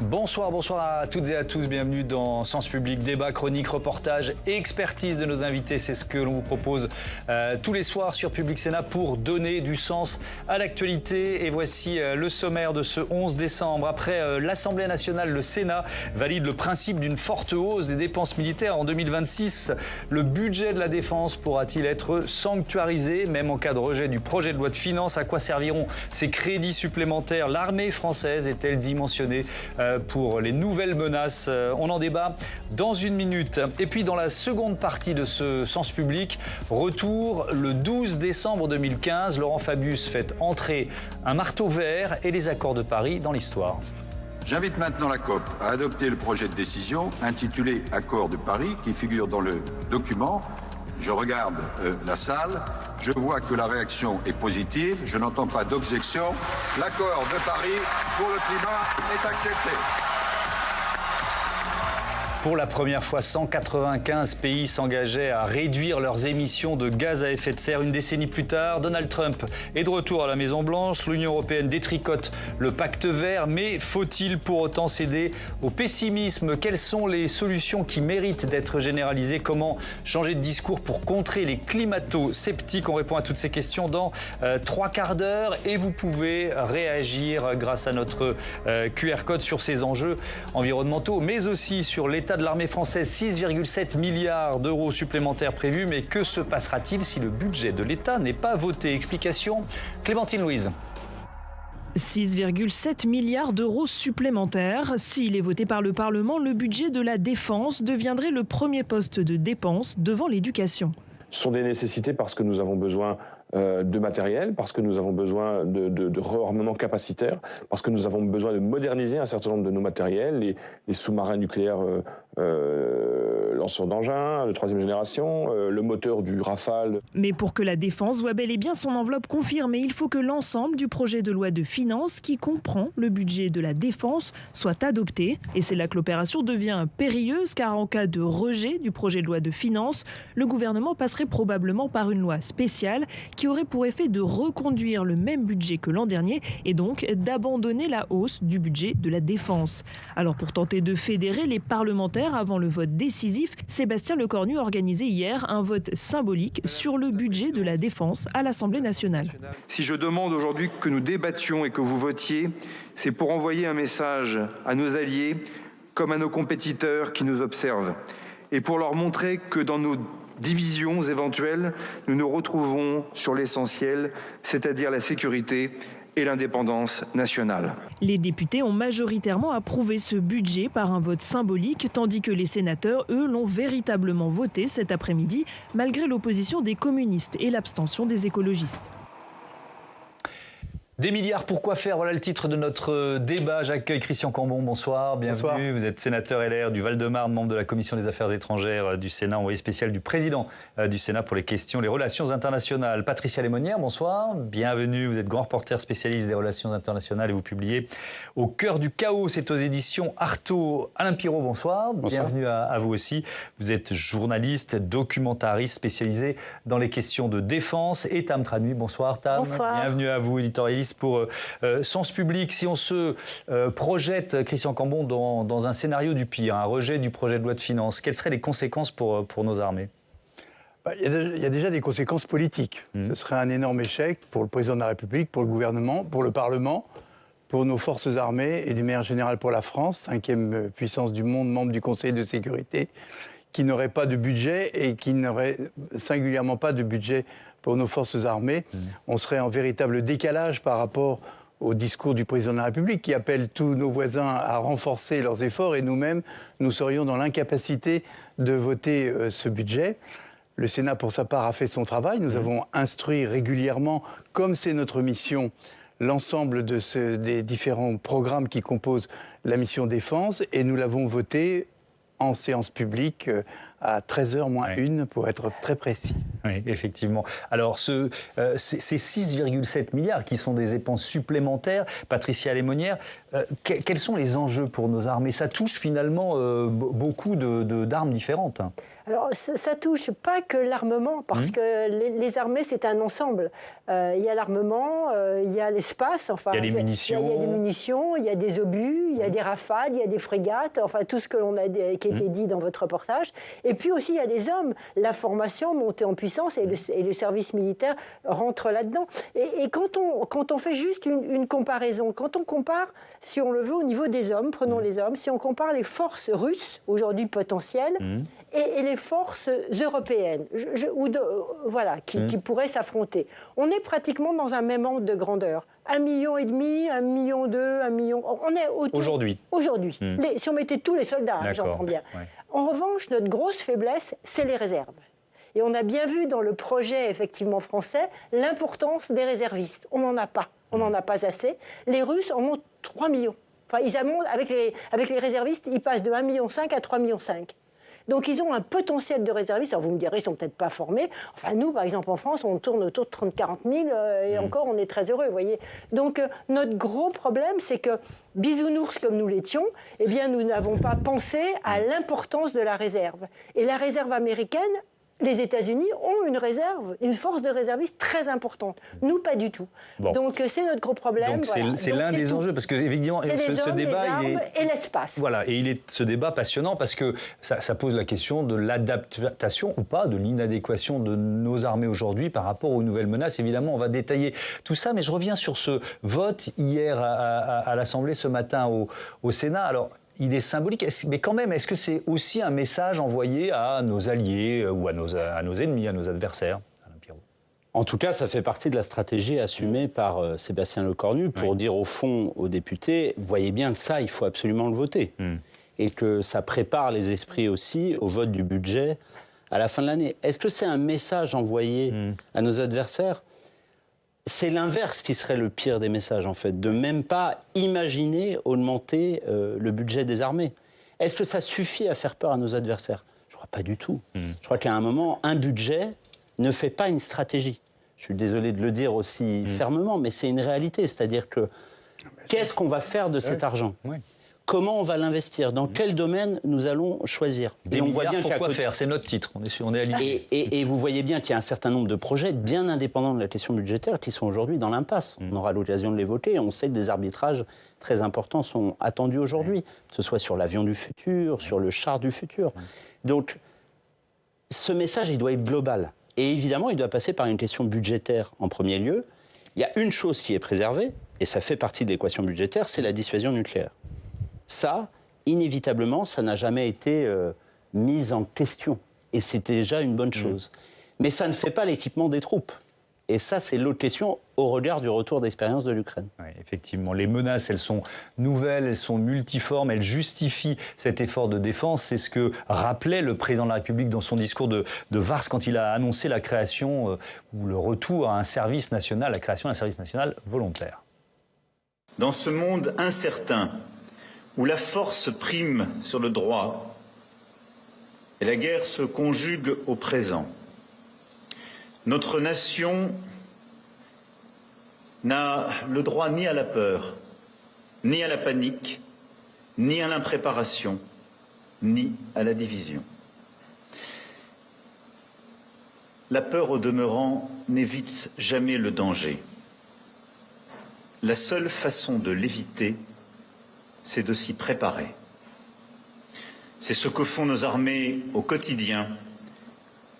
Bonsoir à toutes et à tous, bienvenue dans Sens Public, débat, chronique, reportage et expertise de nos invités. C'est ce que l'on vous propose tous les soirs sur Public Sénat pour donner du sens à l'actualité. Et voici le sommaire de ce 11 décembre. Après l'Assemblée nationale, le Sénat valide le principe d'une forte hausse des dépenses militaires en 2026. Le budget de la défense pourra-t-il être sanctuarisé, même en cas de rejet du projet de loi de finances? À quoi serviront ces crédits supplémentaires? L'armée française est-elle dimensionnée pour les nouvelles menaces? On en débat dans une minute. Et puis dans la seconde partie de ce Sens Public, retour le 12 décembre 2015. Laurent Fabius fait entrer un marteau vert et les accords de Paris dans l'histoire. J'invite maintenant la COP à adopter le projet de décision intitulé Accord de Paris qui figure dans le document. Je regarde la salle, je vois que la réaction est positive, je n'entends pas d'objection. L'accord de Paris pour le climat est accepté. Pour la première fois, 195 pays s'engageaient à réduire leurs émissions de gaz à effet de serre. Une décennie plus tard, Donald Trump est de retour à la Maison-Blanche. L'Union européenne détricote le pacte vert. Mais faut-il pour autant céder au pessimisme? Quelles sont les solutions qui méritent d'être généralisées? Comment changer de discours pour contrer les climato-sceptiques? On répond à toutes ces questions dans 3 quarts d'heure. Et vous pouvez réagir grâce à notre QR code sur ces enjeux environnementaux, mais aussi sur l'état de l'armée française. 6,7 milliards d'euros supplémentaires prévus, mais que se passera-t-il si le budget de l'État n'est pas voté? Explication, Clémentine Louise. 6,7 milliards d'euros supplémentaires. S'il est voté par le Parlement, le budget de la défense deviendrait le premier poste de dépense devant l'éducation. Ce sont des nécessités parce que nous avons besoin de matériel, parce que nous avons besoin de réarmement capacitaire, parce que nous avons besoin de moderniser un certain nombre de nos matériels, les sous-marins nucléaires lanceurs d'engins de 3e génération, le moteur du Rafale. Mais pour que la défense voit bel et bien son enveloppe confirmée, il faut que l'ensemble du projet de loi de finances qui comprend le budget de la défense soit adopté. Et c'est là que l'opération devient périlleuse, car en cas de rejet du projet de loi de finances, le gouvernement passerait probablement par une loi spéciale qui aurait pour effet de reconduire le même budget que l'an dernier et donc d'abandonner la hausse du budget de la défense. Alors pour tenter de fédérer les parlementaires avant le vote décisif, Sébastien Lecornu organisait hier un vote symbolique sur le budget de la défense à l'Assemblée nationale. Si je demande aujourd'hui que nous débattions et que vous votiez, c'est pour envoyer un message à nos alliés comme à nos compétiteurs qui nous observent et pour leur montrer que dans nos divisions éventuelles, nous nous retrouvons sur l'essentiel, c'est-à-dire la sécurité et l'indépendance nationale. Les députés ont majoritairement approuvé ce budget par un vote symbolique, tandis que les sénateurs, eux, l'ont véritablement voté cet après-midi, malgré l'opposition des communistes et l'abstention des écologistes. Des milliards, pourquoi faire? Voilà le titre de notre débat. J'accueille Christian Cambon, bonsoir, bienvenue. Bonsoir. Vous êtes sénateur LR du Val-de-Marne, membre de la Commission des Affaires étrangères du Sénat, envoyé spécial du président du Sénat pour les relations internationales. Patricia Lémonière, bonsoir, bienvenue. Vous êtes grand reporter spécialiste des relations internationales et vous publiez Au cœur du chaos, c'est aux éditions Artaud. Alain Pirot, bonsoir, bienvenue à vous aussi. Vous êtes journaliste, documentariste spécialisé dans les questions de défense. Et Tam Tranui, bonsoir Tam. Bonsoir. Bienvenue à vous, éditorialiste pour Sens Public. Si on se projette, Christian Cambon, dans un scénario du pire, un rejet du projet de loi de finances, quelles seraient les conséquences pour nos armées? Il y a déjà des conséquences politiques. Ce serait un énorme échec pour le président de la République, pour le gouvernement, pour le Parlement, pour nos forces armées et d'une manière générale pour la France, 5e puissance du monde, membre du Conseil de sécurité, qui n'aurait pas de budget et qui n'aurait singulièrement pas de budget pour nos forces armées. On serait en véritable décalage par rapport au discours du président de la République qui appelle tous nos voisins à renforcer leurs efforts et nous-mêmes, nous serions dans l'incapacité de voter ce budget. Le Sénat, pour sa part, a fait son travail. Nous avons instruit régulièrement, comme c'est notre mission, l'ensemble des différents programmes qui composent la mission défense et nous l'avons voté en séance publique à 13h moins 1 pour être très précis. Oui, effectivement. Alors, ces 6,7 milliards qui sont des dépenses supplémentaires, Patricia Lémonière, quels sont les enjeux pour nos armées? Ça touche finalement beaucoup d'armes différentes. Alors, ça touche pas que l'armement, parce que les armées, c'est un ensemble. Il y a l'armement, il y a l'espace, enfin, il y a des munitions. Il y a des munitions, il y a des obus, il y a des rafales, il y a des frégates, enfin, tout ce que qui a été dit dans votre reportage. Et puis aussi, il y a les hommes. La formation, montée en puissance, et le service militaire rentre là-dedans. Et quand on fait juste une comparaison, quand on compare, si on le veut, au niveau des hommes, prenons les hommes, si on compare les forces russes, aujourd'hui potentielles, et les forces européennes, qui pourraient s'affronter. On est pratiquement dans un même ordre de grandeur. 1,5 million, 1,2 million, 1 million... On est autour... Aujourd'hui. Si on mettait tous les soldats, j'entends bien. Ouais. En revanche, notre grosse faiblesse, c'est les réserves. Et on a bien vu dans le projet, effectivement, français, l'importance des réservistes. On n'en a pas. On n'en a pas assez. Les Russes en ont 3 millions. Enfin, ils montent, avec les réservistes, ils passent de 1,5 million à 3,5 millions. Donc, ils ont un potentiel de réservistes. Alors, vous me direz, ils ne sont peut-être pas formés. Enfin, nous, par exemple, en France, on tourne autour de 30-40 000 et encore, on est très heureux, vous voyez. Donc, notre gros problème, c'est que, bisounours comme nous l'étions, eh bien, nous n'avons pas pensé à l'importance de la réserve. Et la réserve américaine, les États-Unis ont une force de réservistes très importante. Nous, pas du tout. Bon. Donc, c'est notre gros problème. Donc, c'est l'un des enjeux, parce que, évidemment, ce débat... les armes et l'espace. Voilà, et ce débat passionnant, parce que ça pose la question de l'adaptation ou pas, de l'inadéquation de nos armées aujourd'hui par rapport aux nouvelles menaces. Évidemment, on va détailler tout ça, mais je reviens sur ce vote hier à l'Assemblée, ce matin au Sénat. Alors, il est symbolique, mais quand même, est-ce que c'est aussi un message envoyé à nos alliés ou à nos ennemis, à nos adversaires? En tout cas, ça fait partie de la stratégie assumée par Sébastien Lecornu pour dire au fond aux députés, voyez bien que ça, il faut absolument le voter. Et que ça prépare les esprits aussi au vote du budget à la fin de l'année. Est-ce que c'est un message envoyé à nos adversaires? C'est l'inverse qui serait le pire des messages, en fait, de même pas imaginer augmenter le budget des armées. Est-ce que ça suffit à faire peur à nos adversaires? Je crois pas du tout. Je crois qu'à un moment, un budget ne fait pas une stratégie. Je suis désolé de le dire aussi fermement, mais c'est une réalité. C'est-à-dire que qu'est-ce qu'on va faire de cet argent? Comment on va l'investir? Dans quel domaine nous allons choisir? Et on voit bien pourquoi faire, c'est notre titre, on est aligné. Et vous voyez bien qu'il y a un certain nombre de projets bien indépendants de la question budgétaire qui sont aujourd'hui dans l'impasse. On aura l'occasion de l'évoquer. On sait que des arbitrages très importants sont attendus aujourd'hui, que ce soit sur l'avion du futur, sur le char du futur. Donc, ce message, il doit être global. Et évidemment, il doit passer par une question budgétaire en premier lieu. Il y a une chose qui est préservée, et ça fait partie de l'équation budgétaire, c'est la dissuasion nucléaire. Ça, inévitablement, ça n'a jamais été mis en question. Et c'est déjà une bonne chose. Mais ça ne fait pas l'équipement des troupes. Et ça, c'est l'autre question au regard du retour d'expérience de l'Ukraine. Oui, effectivement, les menaces, elles sont nouvelles, elles sont multiformes, elles justifient cet effort de défense. C'est ce que rappelait le président de la République dans son discours de Vars quand il a annoncé la création ou le retour à un service national, la création d'un service national volontaire. Dans ce monde incertain, où la force prime sur le droit et la guerre se conjugue au présent, notre nation n'a le droit ni à la peur, ni à la panique, ni à l'impréparation, ni à la division. La peur, au demeurant, n'évite jamais le danger. La seule façon de l'éviter, c'est de s'y préparer. C'est ce que font nos armées au quotidien.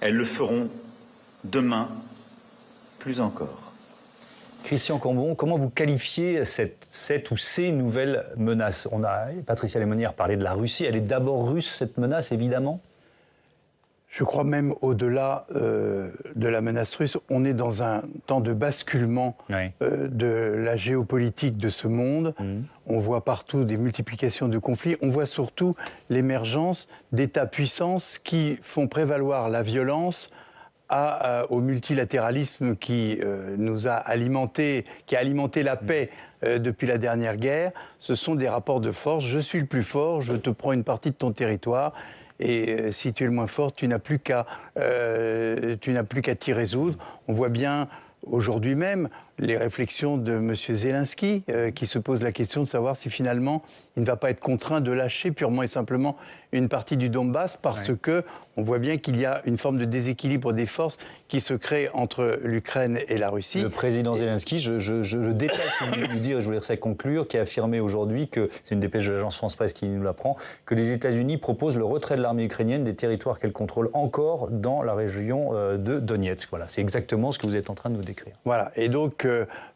Elles le feront demain, plus encore. Christian Cambon, comment vous qualifiez cette ou ces nouvelles menaces? Patricia Lémonière parlait de la Russie. Elle est d'abord russe, cette menace, évidemment? Je crois même au-delà de la menace russe, on est dans un temps de basculement de la géopolitique de ce monde. On voit partout des multiplications de conflits. On voit surtout l'émergence d'États-puissances qui font prévaloir la violence au multilatéralisme qui nous a alimenté, qui a alimenté la paix depuis la dernière guerre. Ce sont des rapports de force. Je suis le plus fort, je te prends une partie de ton territoire. Et si tu es le moins fort, tu n'as plus qu'à t'y résoudre. On voit bien aujourd'hui même les réflexions de M. Zelensky qui se pose la question de savoir si finalement il ne va pas être contraint de lâcher purement et simplement une partie du Donbass parce que on voit bien qu'il y a une forme de déséquilibre des forces qui se crée entre l'Ukraine et la Russie. Le président Zelensky, je détaille ce que vous voulez nous dire, et je voulais laisser conclure, qui a affirmé aujourd'hui que, c'est une dépêche de l'agence France-Presse qui nous l'apprend, que les États-Unis proposent le retrait de l'armée ukrainienne des territoires qu'elle contrôle encore dans la région de Donetsk. Voilà, c'est exactement ce que vous êtes en train de nous décrire. Voilà, et donc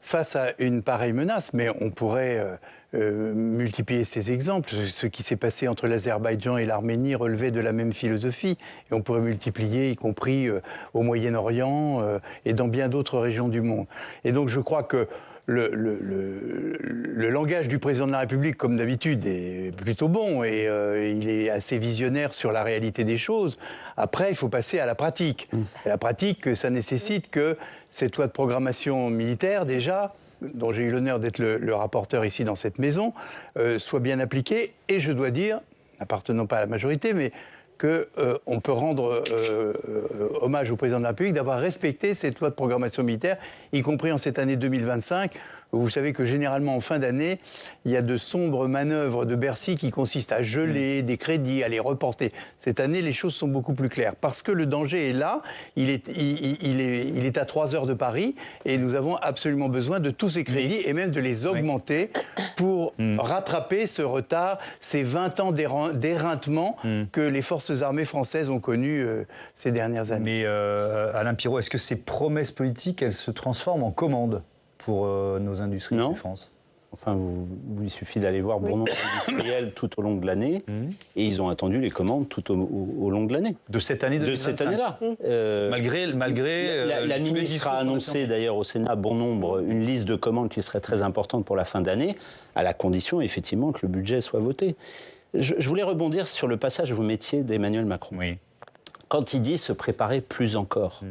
face à une pareille menace, mais on pourrait multiplier ces exemples. Ce qui s'est passé entre l'Azerbaïdjan et l'Arménie relevait de la même philosophie. Et on pourrait multiplier, y compris au Moyen-Orient et dans bien d'autres régions du monde. Et donc je crois que le langage du président de la République, comme d'habitude, est plutôt bon et il est assez visionnaire sur la réalité des choses. Après, il faut passer à la pratique. Et la pratique, ça nécessite que cette loi de programmation militaire, déjà, dont j'ai eu l'honneur d'être le rapporteur ici dans cette maison, soit bien appliquée. Et je dois dire, n'appartenant pas à la majorité, mais qu'on peut rendre hommage au président de la République d'avoir respecté cette loi de programmation militaire, y compris en cette année 2025. Vous savez que généralement, en fin d'année, il y a de sombres manœuvres de Bercy qui consistent à geler des crédits, à les reporter. Cette année, les choses sont beaucoup plus claires. Parce que le danger est là, il est à 3 heures de Paris, et nous avons absolument besoin de tous ces crédits, et même de les augmenter pour rattraper ce retard, ces 20 ans d'éreintement que les forces armées françaises ont connu ces dernières années. Mais Alain Pirot, est-ce que ces promesses politiques, elles se transforment en commandes pour nos industries de défense? Enfin, il suffit d'aller voir bon nombre d'industriels tout au long de l'année, et ils ont attendu les commandes tout au long de l'année. De cette année 2025. De cette année-là. Malgré la ministre a annoncé d'ailleurs au Sénat une liste de commandes qui serait très importante pour la fin d'année, à la condition effectivement que le budget soit voté. Je voulais rebondir sur le passage où vous mettiez d'Emmanuel Macron. Oui. Quand il dit se préparer plus encore.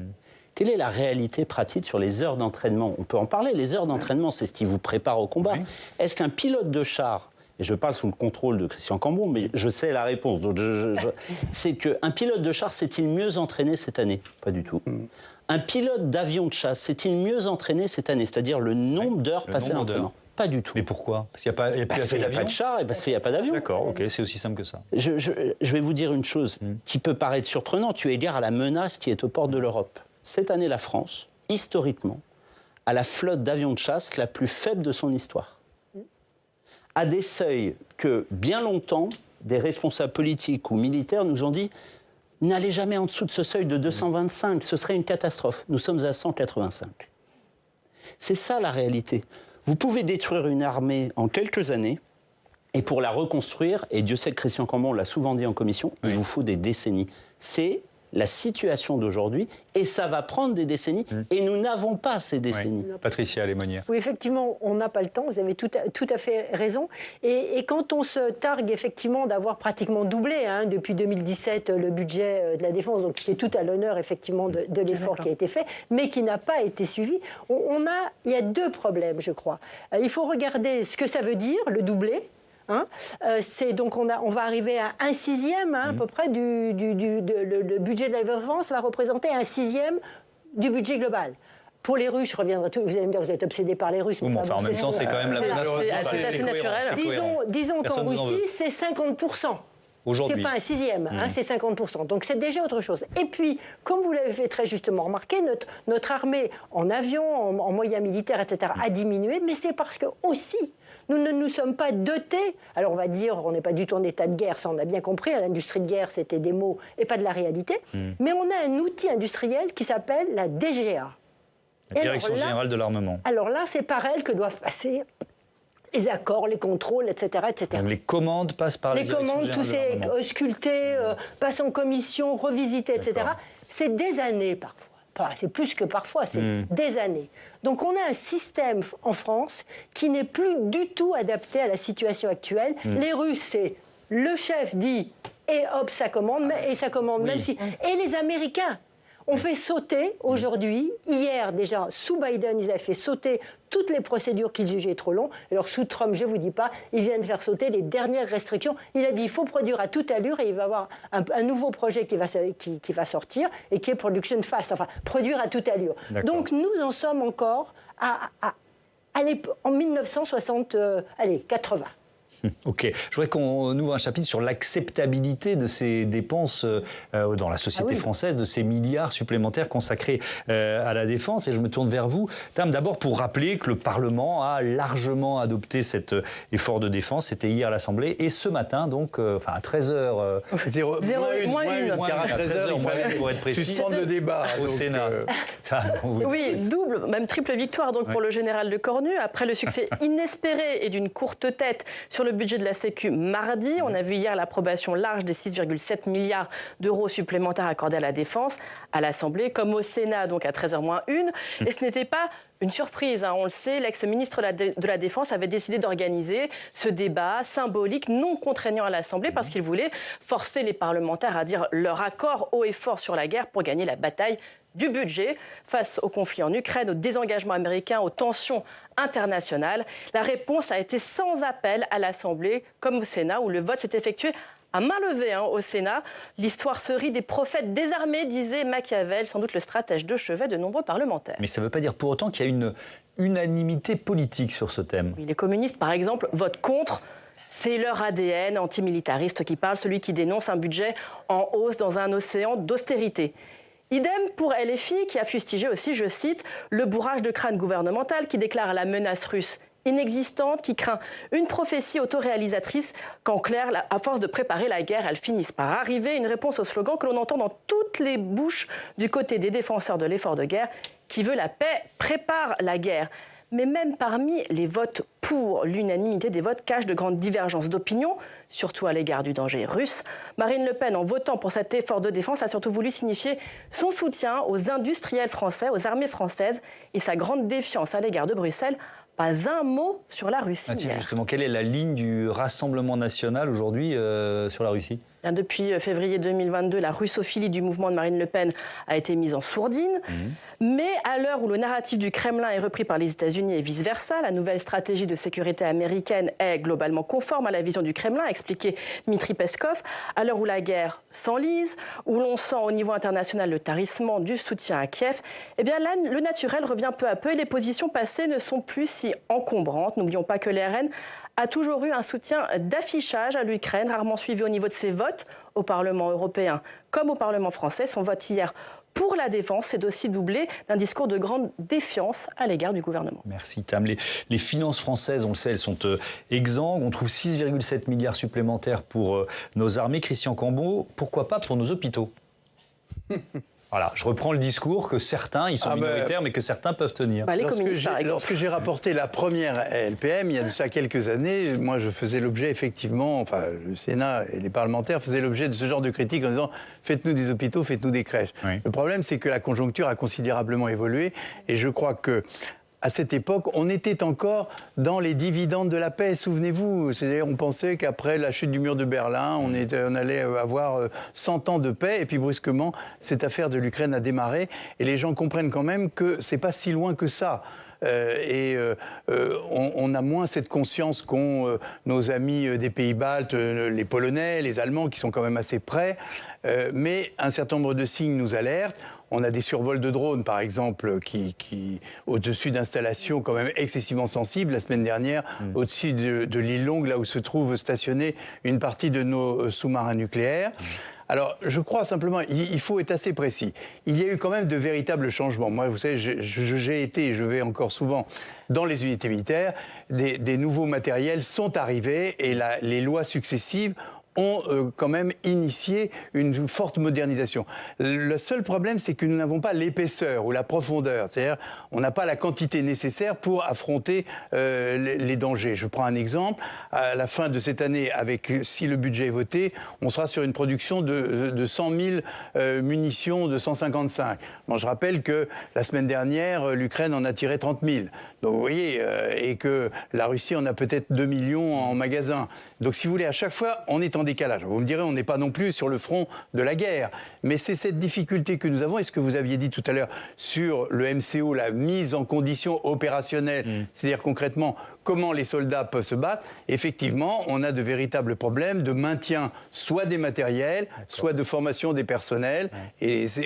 Quelle est la réalité pratique sur les heures d'entraînement? On peut en parler, les heures d'entraînement, c'est ce qui vous prépare au combat. Oui. Est-ce qu'un pilote de char, et je parle sous le contrôle de Christian Cambon, mais je sais la réponse, donc c'est qu'un pilote de char s'est-il mieux entraîné cette année? Pas du tout. Un pilote d'avion de chasse s'est-il mieux entraîné cette année? C'est-à-dire le nombre d'heures passées à l'entraînement? Pas du tout. Mais pourquoi? Parce qu'il n'y a pas de char et parce qu'il n'y a pas d'avion. D'accord, ok, c'est aussi simple que ça. Je vais vous dire une chose qui peut paraître surprenante, tu es égard à la menace qui est aux portes de l'Europe. Cette année, la France, historiquement, a la flotte d'avions de chasse la plus faible de son histoire. À des seuils que, bien longtemps, des responsables politiques ou militaires nous ont dit « N'allez jamais en dessous de ce seuil de 225, ce serait une catastrophe. » Nous sommes à 185. C'est ça la réalité. Vous pouvez détruire une armée en quelques années, et pour la reconstruire, et Dieu sait que Christian Cambon l'a souvent dit en commission, il vous faut des décennies. C'est la situation d'aujourd'hui, et ça va prendre des décennies, et nous n'avons pas ces décennies. Oui. Patricia Lémonière. Oui, effectivement, on n'a pas le temps, vous avez tout à fait raison. Et quand on se targue effectivement d'avoir pratiquement doublé depuis 2017 le budget de la défense, donc qui est tout à l'honneur effectivement de l'effort qui a été fait, mais qui n'a pas été suivi, il y a 2 problèmes, je crois. Il faut regarder ce que ça veut dire, le doubler. C'est donc on va arriver à 1/6 à peu près le budget de la défense va représenter 1/6 du budget global. Pour les Russes, je reviendrai tout. Vous allez me dire, vous êtes obsédé par les Russes. Oui, mais enfin, en même temps, c'est quand même la menace. C'est assez naturel. Disons qu'en Russie, c'est 50%. Aujourd'hui. C'est pas 1/6, c'est 50%. Donc c'est déjà autre chose. Et puis, comme vous l'avez fait très justement remarquer, notre armée en avion, en moyens militaires, etc., a diminué, mais c'est parce que aussi, nous ne nous sommes pas dotés. Alors on va dire, on n'est pas du tout en état de guerre, ça on a bien compris. L'industrie de guerre, c'était des mots et pas de la réalité. Mais on a un outil industriel qui s'appelle la DGA. La Direction Générale de l'Armement. Alors là, c'est par elle que doivent passer les accords, les contrôles, etc. etc. Donc les commandes passent par la Direction Générale de l'Armement. Les commandes, tout c'est ausculté, passe en commission, revisité, etc. C'est des années parfois. C'est plus que parfois, c'est des années. Donc on a un système en France qui n'est plus du tout adapté à la situation actuelle. Les Russes, c'est le chef dit et hop, ça commande, et ça commande même si... Et les Américains ont fait sauter aujourd'hui, hier déjà, sous Biden, ils avaient fait sauter toutes les procédures qu'ils jugeaient trop longues. Alors sous Trump, je ne vous dis pas, ils viennent faire sauter les dernières restrictions. Il a dit il faut produire à toute allure et il va y avoir un nouveau projet qui va sortir et qui est Production Fast, enfin produire à toute allure. Donc nous en sommes encore en 1980. Ok, je voudrais qu'on ouvre un chapitre sur l'acceptabilité de ces dépenses dans la société française, de ces milliards supplémentaires consacrés à la défense. Et je me tourne vers vous, Tam, d'abord pour rappeler que le Parlement a largement adopté cet effort de défense. C'était hier à l'Assemblée et ce matin, donc, à 13h. Car à 13h, il fallait suspendre le débat au Sénat. Oui, double, même triple victoire donc pour le général de Cornu. Après le succès inespéré et d'une courte tête sur le budget de la Sécu mardi, on a vu hier l'approbation large des 6,7 milliards d'euros supplémentaires accordés à la défense à l'Assemblée, comme au Sénat, donc à 13h-1. Et ce n'était pas une surprise, on le sait, l'ex-ministre de la Défense avait décidé d'organiser ce débat symbolique non contraignant à l'Assemblée parce qu'il voulait forcer les parlementaires à dire leur accord haut et fort sur la guerre pour gagner la bataille du budget face au conflit en Ukraine, au désengagement américain, aux tensions internationales. La réponse a été sans appel à l'Assemblée comme au Sénat où le vote s'est effectué à main levée au Sénat. L'histoire se rit des prophètes désarmés, disait Machiavel, sans doute le stratège de chevet de nombreux parlementaires. Mais ça ne veut pas dire pour autant qu'il y a une unanimité politique sur ce thème. Oui, les communistes, par exemple, votent contre. C'est leur ADN antimilitariste qui parle, celui qui dénonce un budget en hausse dans un océan d'austérité. Idem pour LFI, qui a fustigé aussi, je cite, le bourrage de crâne gouvernemental, qui déclare la menace russe inexistante, qui craint une prophétie autoréalisatrice qu'en clair, à force de préparer la guerre, elle finisse par arriver. Une réponse au slogan que l'on entend dans toutes les bouches du côté des défenseurs de l'effort de guerre, qui veut la paix, prépare la guerre. Mais même parmi les votes pour, l'unanimité des votes cache de grandes divergences d'opinion, surtout à l'égard du danger russe. Marine Le Pen, en votant pour cet effort de défense, a surtout voulu signifier son soutien aux industriels français, aux armées françaises et sa grande défiance à l'égard de Bruxelles. Pas un mot sur la Russie. Justement, quelle est la ligne du Rassemblement national aujourd'hui sur la Russie ? Depuis février 2022, la russophilie du mouvement de Marine Le Pen a été mise en sourdine. Mais à l'heure où le narratif du Kremlin est repris par les États-Unis et vice-versa, la nouvelle stratégie de sécurité américaine est globalement conforme à la vision du Kremlin, a expliqué Dmitri Peskov. À l'heure où la guerre s'enlise, où l'on sent au niveau international le tarissement du soutien à Kiev, eh bien là, le naturel revient peu à peu et les positions passées ne sont plus si encombrantes. N'oublions pas que l'RN a toujours eu un soutien d'affichage à l'Ukraine, rarement suivi au niveau de ses votes au Parlement européen comme au Parlement français. Son vote hier pour la défense s'est aussi doublé d'un discours de grande défiance à l'égard du gouvernement. Merci Tam. Les finances françaises, on le sait, elles sont exsangues. On trouve 6,7 milliards supplémentaires pour nos armées. Christian Cambon, pourquoi pas pour nos hôpitaux ? Voilà, je reprends le discours que certains, ils sont minoritaires, mais que certains peuvent tenir. Lorsque j'ai rapporté la première LPM, il y a de ça quelques années, moi je faisais l'objet effectivement, le Sénat et les parlementaires faisaient l'objet de ce genre de critiques en disant « faites-nous des hôpitaux, faites-nous des crèches ». Le problème, c'est que la conjoncture a considérablement évolué et je crois que à cette époque, on était encore dans les dividendes de la paix, souvenez-vous. C'est-à-dire, on pensait qu'après la chute du mur de Berlin, on allait avoir 100 ans de paix, et puis brusquement, cette affaire de l'Ukraine a démarré, et les gens comprennent quand même que c'est pas si loin que ça. On a moins cette conscience qu'ont nos amis des pays baltes, les Polonais, les Allemands, qui sont quand même assez près, mais un certain nombre de signes nous alertent. On a des survols de drones, par exemple, qui au-dessus d'installations quand même excessivement sensibles. La semaine dernière, au-dessus de l'île Longue, là où se trouve stationnée une partie de nos sous-marins nucléaires. Alors, je crois simplement, il faut être assez précis. Il y a eu quand même de véritables changements. Moi, vous savez, j'ai été, et je vais encore souvent dans les unités militaires, des nouveaux matériels sont arrivés et les lois successives ont quand même initié une forte modernisation. Le seul problème, c'est que nous n'avons pas l'épaisseur ou la profondeur. C'est-à-dire, on n'a pas la quantité nécessaire pour affronter les dangers. Je prends un exemple. À la fin de cette année, si le budget est voté, on sera sur une production de 100 000 munitions de 155. Bon, je rappelle que la semaine dernière, l'Ukraine en a tiré 30 000. Donc vous voyez, et que la Russie en a peut-être 2 millions en magasin. Donc si vous voulez, à chaque fois, on est en décalage. Vous me direz, on n'est pas non plus sur le front de la guerre. Mais c'est cette difficulté que nous avons, et ce que vous aviez dit tout à l'heure sur le MCO, la mise en condition opérationnelle, c'est-à-dire concrètement, comment les soldats peuvent se battre. Effectivement, on a de véritables problèmes de maintien, soit des matériels, soit de formation des personnels,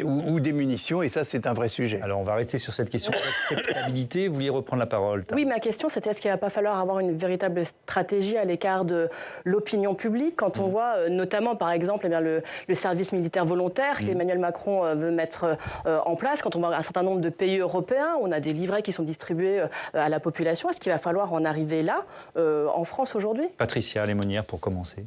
ou des munitions, et ça, c'est un vrai sujet. Alors, on va arrêter sur cette question d'acceptabilité. Vous vouliez reprendre la parole, Oui, ma question, c'était est-ce qu'il ne va pas falloir avoir une véritable stratégie à l'écart de l'opinion publique quand on voit notamment, par exemple, le service militaire volontaire qu'Emmanuel Macron veut mettre en place, quand on voit un certain nombre de pays européens, on a des livrets qui sont distribués à la population. Est-ce qu'il va falloir en arriver là, en France aujourd'hui ? Patricia Lémonière, pour commencer.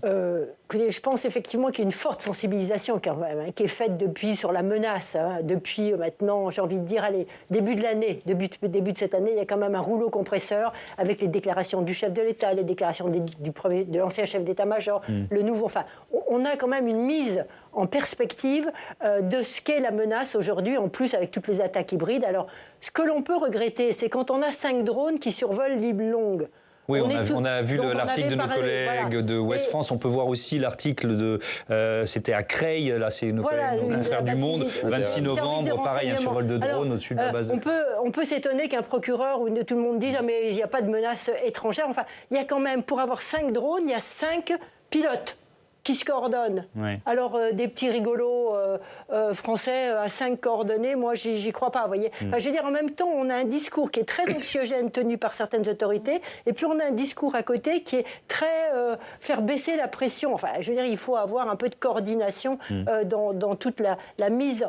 Écoutez, je pense effectivement qu'il y a une forte sensibilisation quand même, qui est faite depuis sur la menace. Depuis maintenant, j'ai envie de dire, allez, début de l'année, début de cette année, il y a quand même un rouleau compresseur avec les déclarations du chef de l'État, les déclarations de l'ancien chef d'état-major, le nouveau. Enfin, on a quand même une mise en perspective de ce qu'est la menace aujourd'hui, en plus avec toutes les attaques hybrides. Alors, ce que l'on peut regretter, c'est quand on a 5 drones qui survolent l'île Longue. Oui, on a vu l'article de nos collègues de Ouest France. On peut voir aussi l'article de... c'était à Creil, là, c'est nos confrères du Monde, 26 novembre, pareil, un survol de drone au-dessus de la base. On peut s'étonner qu'un procureur ou tout le monde dise « mais il n'y a pas de menace étrangère ». Enfin, il y a quand même, pour avoir 5 drones, il y a 5 pilotes qui se coordonnent. Oui. Alors, des petits rigolos français à 5 coordonnées, moi, j'y crois pas, vous voyez. Enfin, je veux dire, en même temps, on a un discours qui est très anxiogène tenu par certaines autorités, et puis on a un discours à côté qui est très... faire baisser la pression. Enfin, je veux dire, il faut avoir un peu de coordination dans toute la mise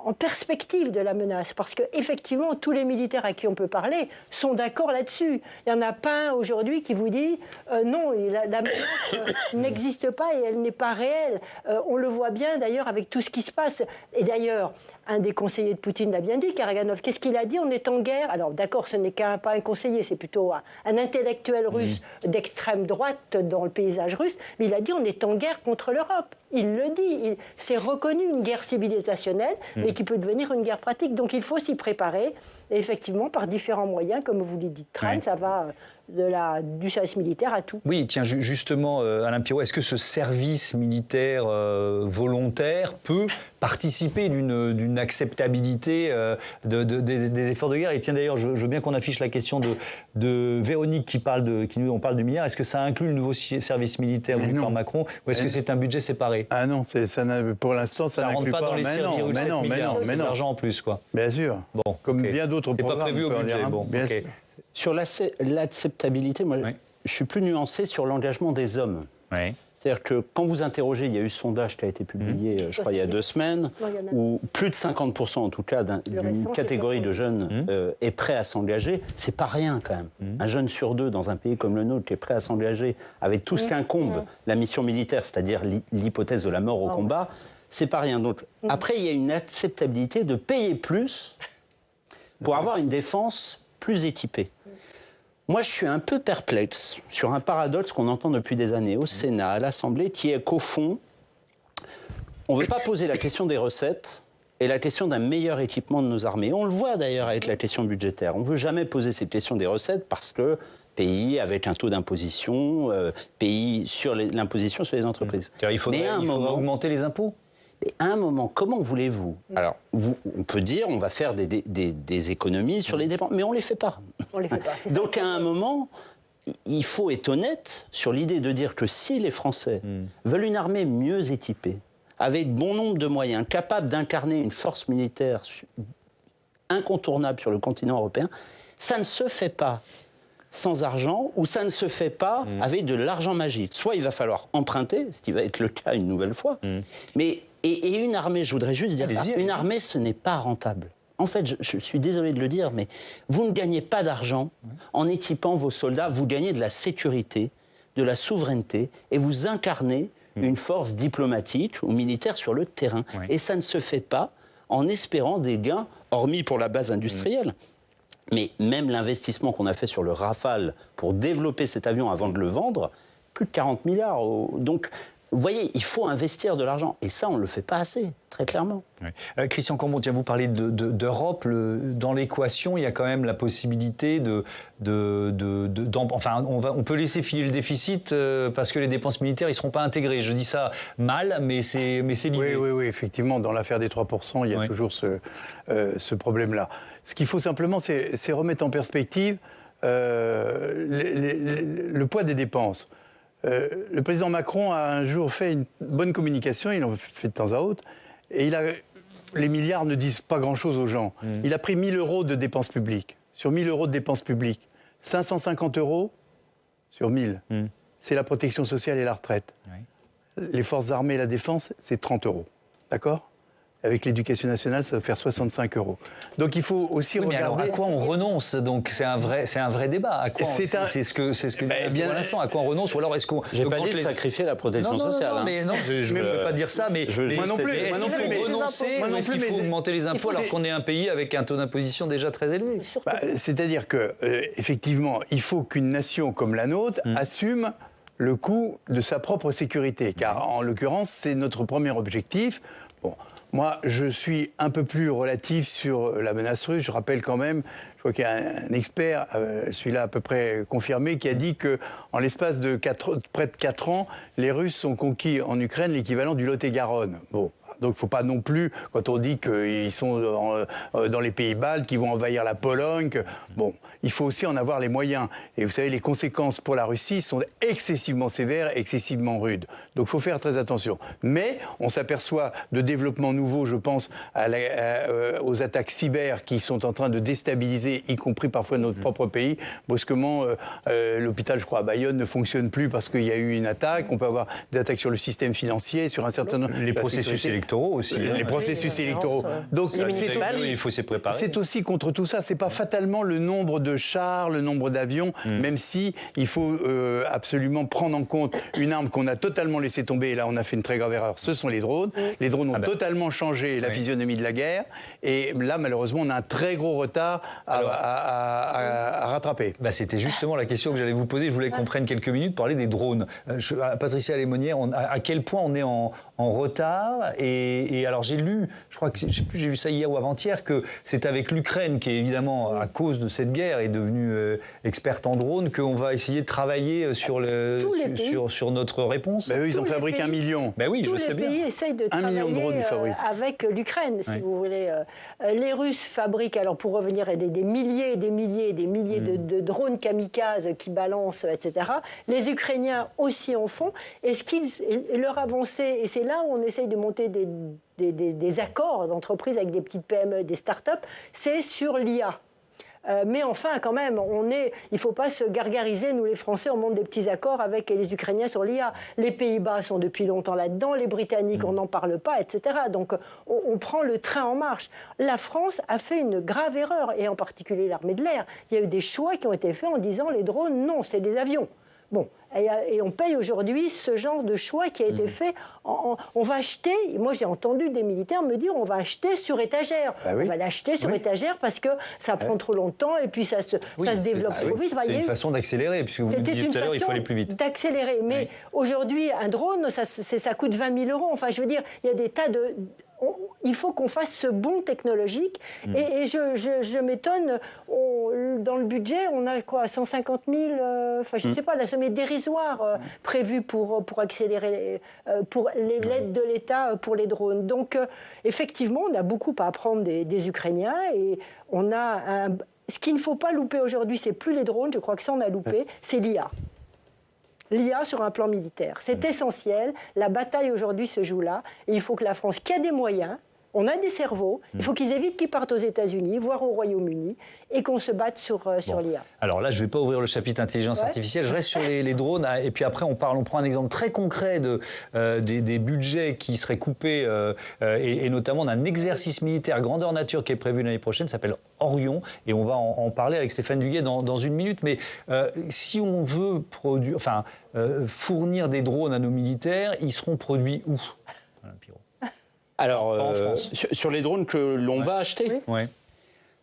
en perspective de la menace, parce qu'effectivement, tous les militaires à qui on peut parler sont d'accord là-dessus. Il n'y en a pas un aujourd'hui qui vous dit non, la menace n'existe pas et elle n'est pas réelle. On le voit bien d'ailleurs avec tout ce qui se passe. Et d'ailleurs, un des conseillers de Poutine l'a bien dit, Karaganov. Qu'est-ce qu'il a dit ? On est en guerre. Alors d'accord, ce n'est pas un conseiller, c'est plutôt un intellectuel russe d'extrême droite dans le paysage russe, mais il a dit on est en guerre contre l'Europe. Il le dit. C'est reconnu une guerre civilisationnelle, mais qui peut devenir une guerre pratique. Donc il faut s'y préparer. Et effectivement, par différents moyens, comme vous l'avez dit, Tran, ça va du service militaire à tout. Oui, tiens, justement, Alain Pirot, est-ce que ce service militaire volontaire peut participer d'une acceptabilité des efforts de guerre ? Et tiens, d'ailleurs, je veux bien qu'on affiche la question de Véronique qui nous parle du milliard. Est-ce que ça inclut le nouveau service militaire voulu par Macron, ou est-ce que c'est un budget séparé ? Ah non, pour l'instant, ça n'inclut pas. Ça ne rentre pas dans les 6,7 milliards, c'est de l'argent en plus, quoi. Bien sûr, comme bien d'autres programmes. C'est pas prévu au budget, bien sûr. Sur l'acceptabilité, moi, je suis plus nuancé sur l'engagement des hommes. Oui. C'est-à-dire que quand vous interrogez, il y a eu ce sondage qui a été publié, je crois, il y a 2 semaines, où plus de 50% en tout cas d'une catégorie de jeunes est prêt à s'engager. C'est pas rien quand même. Un jeune sur 2 dans un pays comme le nôtre qui est prêt à s'engager avec tout ce qu'incombe la mission militaire, c'est-à-dire l'hypothèse de la mort au combat, c'est pas rien. Donc après, il y a une acceptabilité de payer plus pour avoir une défense plus équipée. Moi, je suis un peu perplexe sur un paradoxe qu'on entend depuis des années au Sénat, à l'Assemblée, qui est qu'au fond, on ne veut pas poser la question des recettes et la question d'un meilleur équipement de nos armées. On le voit d'ailleurs avec la question budgétaire. On ne veut jamais poser cette question des recettes parce que pays avec un taux d'imposition, pays sur l'imposition sur les entreprises. Il faudrait augmenter les impôts ? Mais à un moment, comment voulez-vous ? Alors, on peut dire, on va faire des économies sur les dépenses, mais on ne les fait pas. On les fait pas. Donc, à un moment, il faut être honnête sur l'idée de dire que si les Français veulent une armée mieux équipée, avec bon nombre de moyens, capable d'incarner une force militaire incontournable sur le continent européen, ça ne se fait pas sans argent, ou ça ne se fait pas avec de l'argent magique. Soit il va falloir emprunter, ce qui va être le cas une nouvelle fois, mais et une armée, je voudrais juste dire ça, une armée, ce n'est pas rentable. En fait, je suis désolé de le dire, mais vous ne gagnez pas d'argent en équipant vos soldats, vous gagnez de la sécurité, de la souveraineté, et vous incarnez une force diplomatique ou militaire sur le terrain. Et ça ne se fait pas en espérant des gains, hormis pour la base industrielle. Mais même l'investissement qu'on a fait sur le Rafale pour développer cet avion avant de le vendre, plus de 40 milliards. Donc, vous voyez, il faut investir de l'argent. Et ça, on ne le fait pas assez, très clairement. Oui. Christian Cambon, vous parlez d'Europe. Dans l'équation, il y a quand même la possibilité enfin, on peut laisser filer le déficit parce que les dépenses militaires, ils ne seront pas intégrés. Je dis ça mal, mais c'est l'idée. Oui, effectivement. Dans l'affaire des 3%, il y a toujours ce problème-là. Ce qu'il faut simplement, c'est remettre en perspective le poids des dépenses. Le président Macron a un jour fait une bonne communication, il en fait de temps à autre, et les milliards ne disent pas grand-chose aux gens. Il a pris 1 000 € de dépenses publiques. Sur 1 000 € de dépenses publiques, 550 € sur 1 000, c'est la protection sociale et la retraite. Oui. Les forces armées et la défense, c'est 30 €. D'accord ? Avec l'éducation nationale, ça va faire 65 €. Donc il faut aussi regarder... Mais alors à quoi on renonce? Donc c'est un vrai débat. À quoi c'est ce que bien à l'instant. À quoi on renonce? Ou alors est-ce qu'on... J'ai pas dit de sacrifier la protection sociale. Non, mais non, je ne veux pas dire ça. Mais moi non plus. Est-ce qu'il faut augmenter les impôts alors qu'on est un pays avec un taux d'imposition déjà très élevé? C'est-à-dire que effectivement, il faut qu'une nation comme la nôtre assume le coût de sa propre sécurité, car en l'occurrence, c'est notre premier objectif. Bon. Moi, je suis un peu plus relatif sur la menace russe. Je rappelle quand même, je crois qu'il y a un expert, celui-là à peu près confirmé, qui a dit qu'en l'espace de près de 4 ans, les Russes ont conquis en Ukraine l'équivalent du Lot-et-Garonne. Bon. Donc il ne faut pas non plus, quand on dit qu'ils sont dans les pays baltes, qu'ils vont envahir la Pologne, bon, il faut aussi en avoir les moyens. Et vous savez, les conséquences pour la Russie sont excessivement sévères, excessivement rudes. Donc il faut faire très attention. Mais on s'aperçoit de développements nouveaux, je pense, aux attaques cyber qui sont en train de déstabiliser, y compris parfois notre propre pays. Brusquement, l'hôpital, je crois, à Bayonne ne fonctionne plus parce qu'il y a eu une attaque. On peut avoir des attaques sur le système financier, sur un certain nombre... Les processus électoraux aussi. Les processus électoraux. Donc, il faut s'y préparer. C'est aussi contre tout ça. C'est pas fatalement le nombre de chars, le nombre d'avions, même si il faut absolument prendre en compte une arme qu'on a totalement laissé tomber. Et là, on a fait une très grave erreur. Ce sont les drones. Les drones ont totalement changé la physionomie de la guerre. Et là, malheureusement, on a un très gros retard à rattraper. C'était justement la question que j'allais vous poser. Je voulais qu'on prenne quelques minutes pour parler des drones. Patricia Lémonnier, à quel point on est en retard? Et alors j'ai lu, je crois que je sais plus, j'ai vu ça hier ou avant-hier, que c'est avec l'Ukraine qui est évidemment à cause de cette guerre est devenue experte en drones qu'on va essayer de travailler sur notre réponse. Eux, ils en fabriquent 1 million. Oui, je sais bien. Tous les pays essayent de travailler avec l'Ukraine, si vous voulez. Les Russes fabriquent, alors pour revenir, des milliers et des milliers et des milliers de drones kamikazes qui balancent, etc. Les Ukrainiens aussi en font. Et leur avancée, et c'est là où on essaye de monter des accords d'entreprise avec des petites PME, des start-up, c'est sur l'IA. Mais enfin, quand même, il ne faut pas se gargariser. Nous, les Français, on monte des petits accords avec les Ukrainiens sur l'IA. Les Pays-Bas sont depuis longtemps là-dedans, les Britanniques, on n'en parle pas, etc. Donc, on prend le train en marche. La France a fait une grave erreur, et en particulier l'armée de l'air. Il y a eu des choix qui ont été faits en disant les drones, non, c'est des avions. Bon, et on paye aujourd'hui ce genre de choix qui a été fait. On va acheter, moi j'ai entendu des militaires me dire on va acheter sur étagère. On va l'acheter sur étagère parce que ça prend trop longtemps et puis ça se développe trop vite. C'est une façon d'accélérer, puisque vous disiez tout à l'heure il faut aller plus vite. D'accélérer, mais aujourd'hui un drone ça coûte 20 000 €. Enfin je veux dire, il y a des tas de... Il faut qu'on fasse ce bond technologique. Et je m'étonne, dans le budget, on a quoi, 150 000, je ne sais pas, la somme est dérisoire prévue pour accélérer, pour l'aide de l'État pour les drones. Donc, effectivement, on a beaucoup à apprendre des Ukrainiens et on a ce qu'il ne faut pas louper aujourd'hui, c'est plus les drones, je crois que ça on a loupé, c'est l'IA. L'IA sur un plan militaire. C'est essentiel. La bataille aujourd'hui se joue là. Et il faut que la France, qui a des moyens, on a des cerveaux, il faut qu'ils évitent qu'ils partent aux États-Unis, voire au Royaume-Uni, et qu'on se batte sur l'IA. Alors là, je ne vais pas ouvrir le chapitre intelligence artificielle, je reste sur les drones, et puis après on prend un exemple très concret des budgets qui seraient coupés, et notamment d'un exercice militaire grandeur nature qui est prévu l'année prochaine, s'appelle Orion, et on va en parler avec Stéphane Duguet dans une minute. Mais si on veut fournir des drones à nos militaires, ils seront produits où ? Alors, sur les drones que l'on va acheter,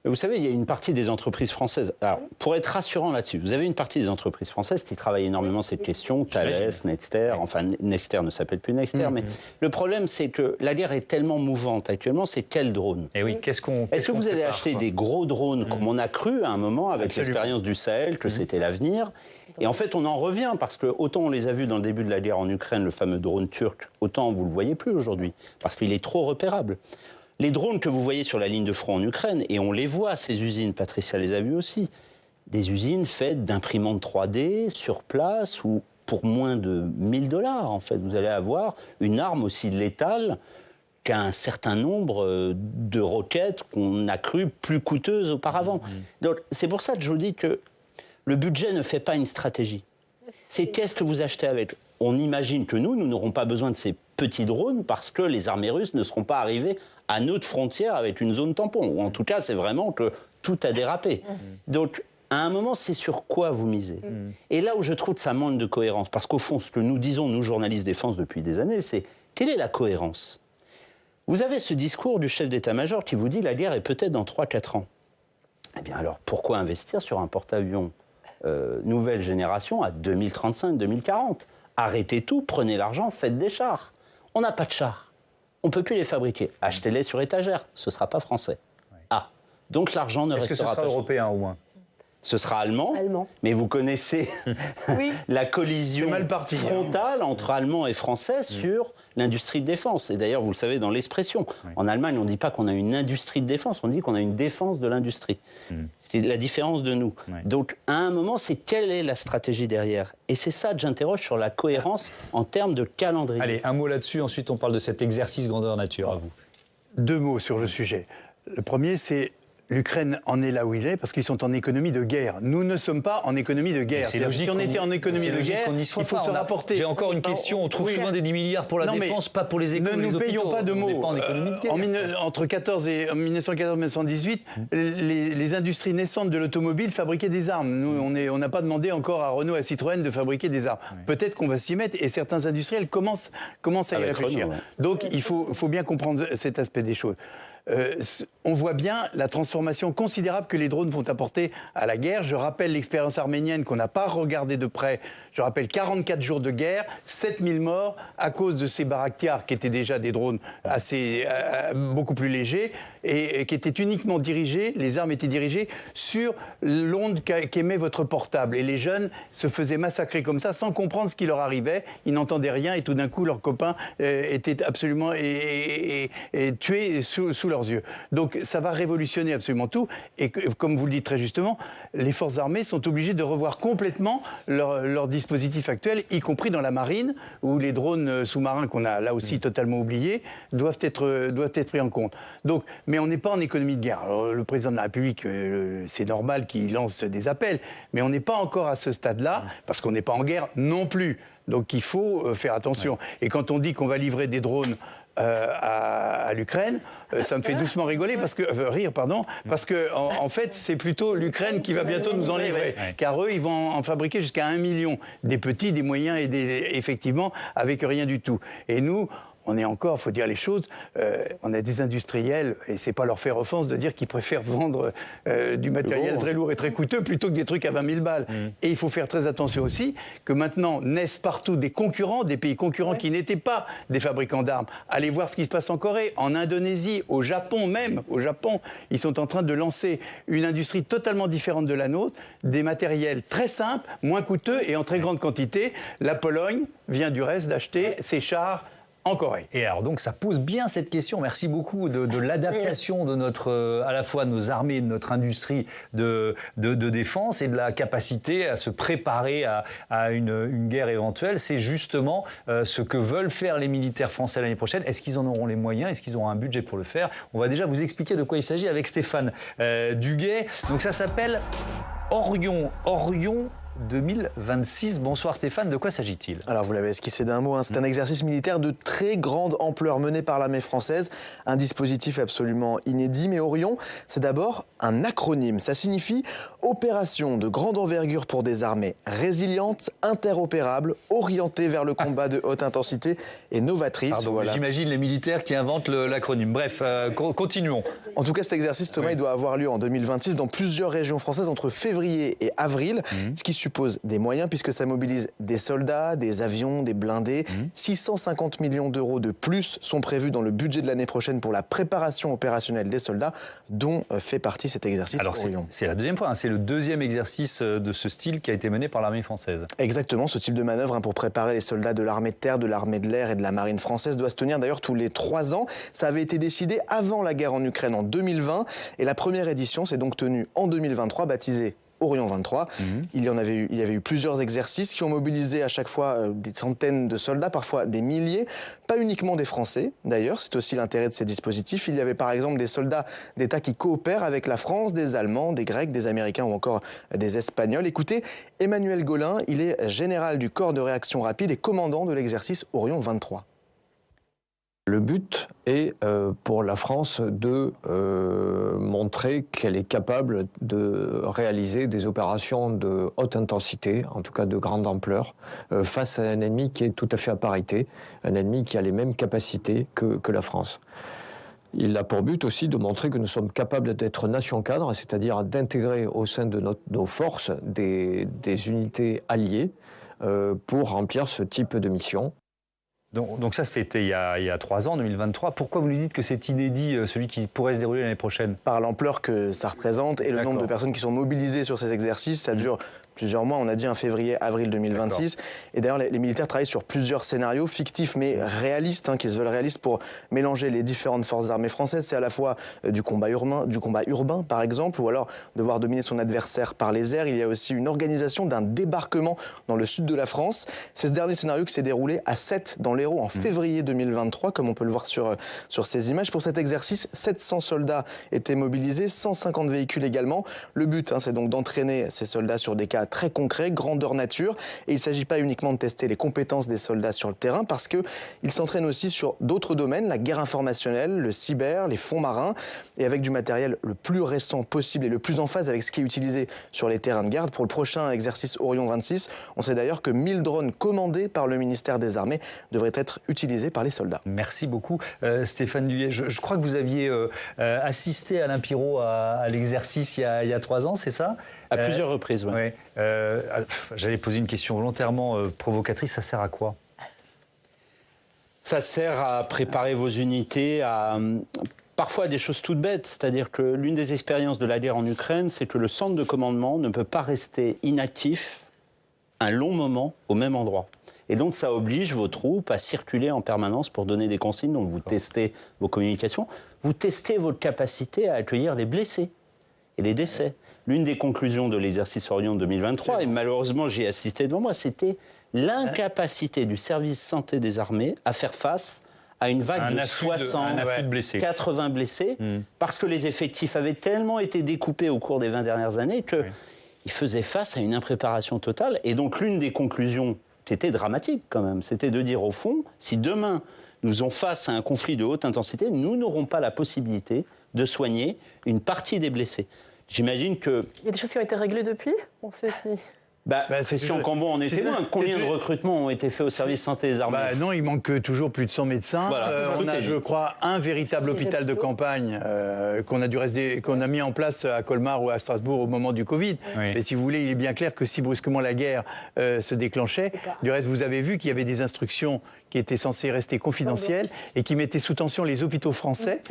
vous savez, il y a une partie des entreprises françaises. Alors, pour être rassurant là-dessus, vous avez une partie des entreprises françaises qui travaillent énormément cette question, Thales, Nexter, enfin Nexter ne s'appelle plus Nexter, mais le problème c'est que la guerre est tellement mouvante actuellement, c'est quel drone ? Et oui, est-ce que vous allez acheter des gros drones comme on a cru à un moment avec l'expérience du Sahel, que c'était l'avenir ? Et en fait, on en revient, parce que autant on les a vus dans le début de la guerre en Ukraine, le fameux drone turc, autant vous ne le voyez plus aujourd'hui, parce qu'il est trop repérable. Les drones que vous voyez sur la ligne de front en Ukraine, et on les voit, ces usines, Patricia les a vues aussi, des usines faites d'imprimantes 3D sur place ou pour moins de 1 000 $. En fait, vous allez avoir une arme aussi létale qu'un certain nombre de roquettes qu'on a crues plus coûteuses auparavant. Donc, c'est pour ça que je vous dis que le budget ne fait pas une stratégie. C'est qu'est-ce que vous achetez avec. On imagine que nous n'aurons pas besoin de ces petits drones parce que les armées russes ne seront pas arrivées à notre frontière avec une zone tampon. Ou en tout cas, c'est vraiment que tout a dérapé. Donc, à un moment, c'est sur quoi vous misez. Et là où je trouve que ça manque de cohérence, parce qu'au fond, ce que nous disons, nous, journalistes défense, depuis des années, c'est quelle est la cohérence ? Vous avez ce discours du chef d'état-major qui vous dit la guerre est peut-être dans 3-4 ans. Eh bien alors, pourquoi investir sur un porte-avions nouvelle génération à 2035-2040 ? Arrêtez tout, prenez l'argent, faites des chars. On n'a pas de chars. On ne peut plus les fabriquer. Achetez-les sur étagère. Ce ne sera pas français. Ah, donc l'argent ne restera pas. Est-ce que ce sera européen au moins ? Ce sera allemand, mais vous connaissez la collision frontale entre Allemands et Français sur l'industrie de défense. Et d'ailleurs, vous le savez dans l'expression. En Allemagne, on ne dit pas qu'on a une industrie de défense, on dit qu'on a une défense de l'industrie. C'est la différence de nous. Donc, à un moment, c'est quelle est la stratégie derrière ? Et c'est ça que j'interroge sur la cohérence en termes de calendrier. Allez, un mot là-dessus, ensuite on parle de cet exercice grandeur nature à vous. 2 mots sur le sujet. Le premier, c'est l'Ukraine en est là où il est parce qu'ils sont en économie de guerre. Nous ne sommes pas en économie de guerre. C'est logique. Si on était en économie de guerre, il faut se rapporter. J'ai encore une question. On trouve souvent des 10 milliards pour la défense, pas pour les écoles. Ne nous payons pas de mots. Entre 1914 et 1918, les industries naissantes de l'automobile fabriquaient des armes. Nous, on n'a pas demandé encore à Renault et à Citroën de fabriquer des armes. Peut-être qu'on va s'y mettre et certains industriels commencent à y réfléchir. Donc il faut bien comprendre cet aspect des choses. On voit bien la transformation considérable que les drones vont apporter à la guerre. Je rappelle l'expérience arménienne qu'on n'a pas regardée de près. Je rappelle 44 jours de guerre, 7000 morts à cause de ces Bayraktar qui étaient déjà des drones beaucoup plus légers et qui étaient uniquement dirigés, les armes étaient dirigées sur l'onde qu'émet votre portable. Et les jeunes se faisaient massacrer comme ça sans comprendre ce qui leur arrivait. Ils n'entendaient rien et tout d'un coup leurs copains étaient absolument tués sous leurs yeux. Donc ça va révolutionner absolument tout. Et comme vous le dites très justement, les forces armées sont obligées de revoir complètement leur dispositif actuel, y compris dans la marine, où les drones sous-marins qu'on a là aussi totalement oubliés doivent être pris en compte. Donc, mais on n'est pas en économie de guerre. Alors, le président de la République, c'est normal qu'il lance des appels, mais on n'est pas encore à ce stade-là, parce qu'on n'est pas en guerre non plus. Donc il faut faire attention. Et quand on dit qu'on va livrer des drones à l'Ukraine, ça me fait doucement rigoler parce que parce que en fait c'est plutôt l'Ukraine qui va bientôt nous en livrer, car eux ils vont en fabriquer jusqu'à 1 million, des petits, des moyens et effectivement avec rien du tout. Et nous, on est encore, il faut dire les choses, on a des industriels, et c'est pas leur faire offense de dire qu'ils préfèrent vendre du matériel très lourd et très coûteux plutôt que des trucs à 20 000 balles. Et il faut faire très attention aussi que maintenant naissent partout des concurrents, des pays concurrents qui n'étaient pas des fabricants d'armes. Allez voir ce qui se passe en Corée, en Indonésie, au Japon même. Au Japon, ils sont en train de lancer une industrie totalement différente de la nôtre, des matériels très simples, moins coûteux et en très grande quantité. La Pologne vient du reste d'acheter ses chars en Corée. Et alors donc ça pose bien cette question, merci beaucoup, de l'adaptation de notre, à la fois de nos armées, de notre industrie de défense et de la capacité à se préparer à une guerre éventuelle. C'est justement ce que veulent faire les militaires français l'année prochaine. Est-ce qu'ils en auront les moyens ? Est-ce qu'ils auront un budget pour le faire ? On va déjà vous expliquer de quoi il s'agit avec Stéphane Duguet. Donc ça s'appelle Orion 2026. Bonsoir Stéphane, de quoi s'agit-il ? Alors vous l'avez esquissé d'un mot, c'est un exercice militaire de très grande ampleur mené par l'armée française, un dispositif absolument inédit, mais Orion, c'est d'abord un acronyme. Ça signifie Opération de grande envergure pour des armées résilientes, interopérables, orientées vers le combat de haute intensité et novatrices. Pardon, voilà. J'imagine les militaires qui inventent l'acronyme. Bref, continuons. En tout cas, cet exercice, Thomas, il doit avoir lieu en 2026 dans plusieurs régions françaises entre février et avril, ce qui suppose des moyens puisque ça mobilise des soldats, des avions, des blindés. 650 millions d'euros de plus sont prévus dans le budget de l'année prochaine pour la préparation opérationnelle des soldats, dont fait partie cet exercice. Alors c'est la deuxième fois, c'est le deuxième exercice de ce style qui a été mené par l'armée française. Exactement, ce type de manœuvre pour préparer les soldats de l'armée de terre, de l'armée de l'air et de la marine française doit se tenir d'ailleurs tous les 3 ans. Ça avait été décidé avant la guerre en Ukraine en 2020 et la première édition s'est donc tenue en 2023, baptisée Orion 23. Il y avait eu plusieurs exercices qui ont mobilisé à chaque fois des centaines de soldats, parfois des milliers, pas uniquement des Français d'ailleurs, c'est aussi l'intérêt de ces dispositifs. Il y avait par exemple des soldats d'État qui coopèrent avec la France, des Allemands, des Grecs, des Américains ou encore des Espagnols. Écoutez, Emmanuel Gaulin, il est général du corps de réaction rapide et commandant de l'exercice Orion 23. Le but est pour la France de montrer qu'elle est capable de réaliser des opérations de haute intensité, en tout cas de grande ampleur, face à un ennemi qui est tout à fait à parité, un ennemi qui a les mêmes capacités que la France. Il a pour but aussi de montrer que nous sommes capables d'être nation cadre, c'est-à-dire d'intégrer au sein de nos forces des unités alliées pour remplir ce type de mission. Donc ça, c'était il y a 3 ans, 2023. Pourquoi vous nous dites que c'est inédit, celui qui pourrait se dérouler l'année prochaine? Par l'ampleur que ça représente et le nombre de personnes qui sont mobilisées sur ces exercices. Ça dure plusieurs mois, on a dit un février-avril 2026. Et d'ailleurs, les militaires travaillent sur plusieurs scénarios fictifs mais réalistes, qu'ils se veulent réalistes pour mélanger les différentes forces armées françaises. C'est à la fois du combat urbain, par exemple, ou alors devoir dominer son adversaire par les airs. Il y a aussi une organisation d'un débarquement dans le sud de la France. C'est ce dernier scénario qui s'est déroulé à Sète, dans l'Hérault, en février 2023, comme on peut le voir sur ces images. Pour cet exercice, 700 soldats étaient mobilisés, 150 véhicules également. Le but, c'est donc d'entraîner ces soldats sur des cas très concrets, grandeur nature. Et il ne s'agit pas uniquement de tester les compétences des soldats sur le terrain, parce qu'ils s'entraînent aussi sur d'autres domaines, la guerre informationnelle, le cyber, les fonds marins, et avec du matériel le plus récent possible et le plus en phase avec ce qui est utilisé sur les terrains de garde. Pour le prochain exercice Orion 26, on sait d'ailleurs que 1000 drones commandés par le ministère des Armées devraient être utilisés par les soldats. Merci beaucoup Stéphane Duyet. Je crois que vous aviez assisté Alain Pirot à l'exercice il y a 3 ans, c'est ça? À plusieurs reprises, oui. J'allais poser une question volontairement provocatrice, ça sert à quoi? Ça sert à préparer vos unités à parfois des choses toutes bêtes. C'est-à-dire que l'une des expériences de la guerre en Ukraine, c'est que le centre de commandement ne peut pas rester inactif un long moment au même endroit. Et donc ça oblige vos troupes à circuler en permanence pour donner des consignes. Donc vous testez vos communications, vous testez votre capacité à accueillir les blessés et les décès. L'une des conclusions de l'exercice Orion 2023, et malheureusement j'y ai assisté devant moi, c'était l'incapacité du service santé des armées à faire face à une vague de 60, 80 blessés, parce que les effectifs avaient tellement été découpés au cours des 20 dernières années qu'ils faisaient face à une impréparation totale. Et donc l'une des conclusions qui était dramatique quand même, c'était de dire au fond, si demain nous sommes face à un conflit de haute intensité, nous n'aurons pas la possibilité de soigner une partie des blessés. J'imagine que... Il y a des choses qui ont été réglées depuis? On sait si... Christian Cambon en était loin. Combien de recrutements ont été faits au service santé des armées? Non, il manque toujours plus de 100 médecins. Voilà. On a, je crois, un véritable hôpital de campagne qu'on a mis en place à Colmar ou à Strasbourg au moment du Covid. Mais si vous voulez, il est bien clair que si brusquement la guerre se déclenchait, du reste, vous avez vu qu'il y avait des instructions qui étaient censées rester confidentielles et qui mettaient sous tension les hôpitaux français